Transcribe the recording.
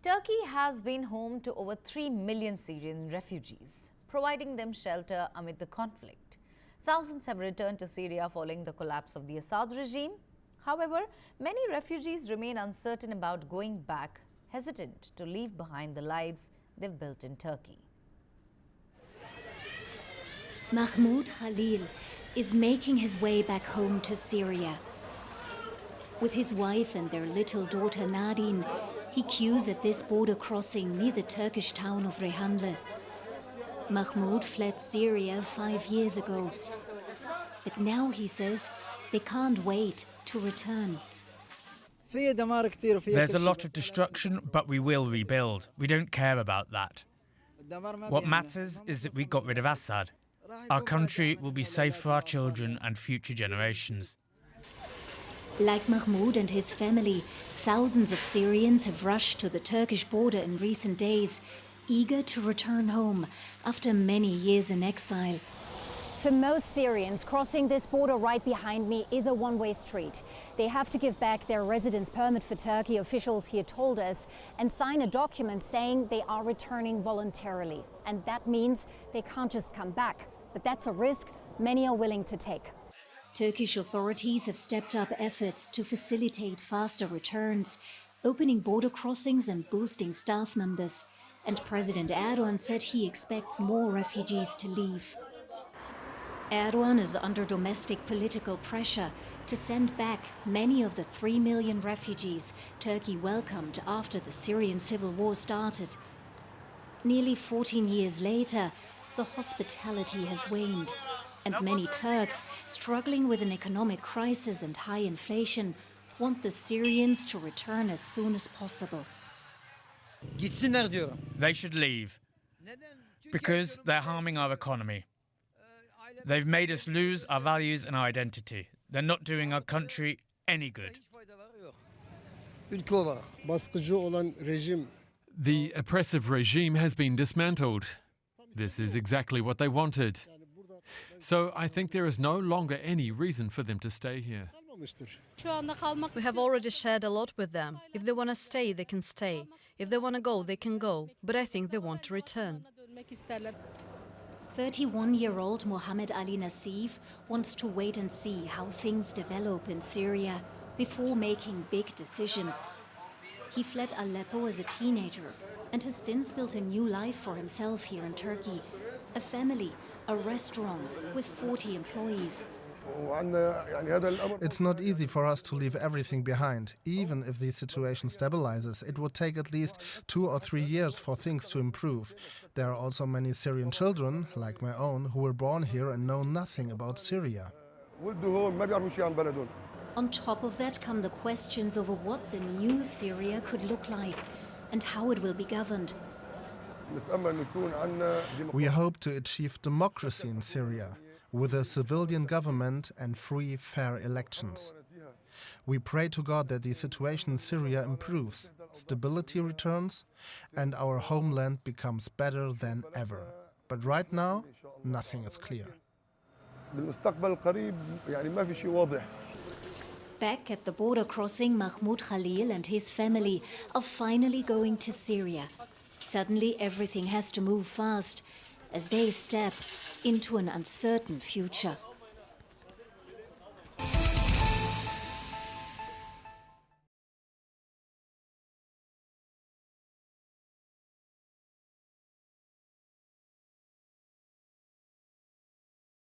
Turkey has been home to over 3 million Syrian refugees, providing them shelter amid the conflict. Thousands have returned to Syria following the collapse of the Assad regime. However, many refugees remain uncertain about going back, hesitant to leave behind the lives they've built in Turkey. Mahmoud Khalil is making his way back home to Syria. With his wife and their little daughter Nadine, he queues at this border crossing near the Turkish town of Rehanlı. Mahmoud fled Syria 5 years ago. But now he says they can't wait to return. There's a lot of destruction, but we will rebuild. We don't care about that. What matters is that we got rid of Assad. Our country will be safe for our children and future generations. Like Mahmoud and his family, thousands of Syrians have rushed to the Turkish border in recent days, eager to return home after many years in exile. For most Syrians, crossing this border right behind me is a one-way street. They have to give back their residence permit for Turkey, officials here told us, and sign a document saying they are returning voluntarily. And that means they can't just come back. But that's a risk many are willing to take. Turkish authorities have stepped up efforts to facilitate faster returns, opening border crossings and boosting staff numbers. And President Erdogan said he expects more refugees to leave. Erdogan is under domestic political pressure to send back many of the 3 million refugees Turkey welcomed after the Syrian civil war started. Nearly 14 years later, the hospitality has waned, and many Turks, struggling with an economic crisis and high inflation, want the Syrians to return as soon as possible. They should leave because they're harming our economy. They've made us lose our values and our identity. They're not doing our country any good. The oppressive regime has been dismantled. This is exactly what they wanted. So I think there is no longer any reason for them to stay here. We have already shared a lot with them. If they want to stay, they can stay. If they want to go, they can go. But I think they want to return. 31-year-old Mohammed Ali Nassif wants to wait and see how things develop in Syria before making big decisions. He fled Aleppo as a teenager and has since built a new life for himself here in Turkey. A family, a restaurant with 40 employees. It's not easy for us to leave everything behind. Even if the situation stabilizes, it would take at least 2 or 3 years for things to improve. There are also many Syrian children, like my own, who were born here and know nothing about Syria. On top of that come the questions over what the new Syria could look like and how it will be governed. We hope to achieve democracy in Syria, with a civilian government and free, fair elections. We pray to God that the situation in Syria improves, stability returns, and our homeland becomes better than ever. But right now, nothing is clear. Back at the border crossing, Mahmoud Khalil and his family are finally going to Syria. Suddenly, everything has to move fast as they step into an uncertain future.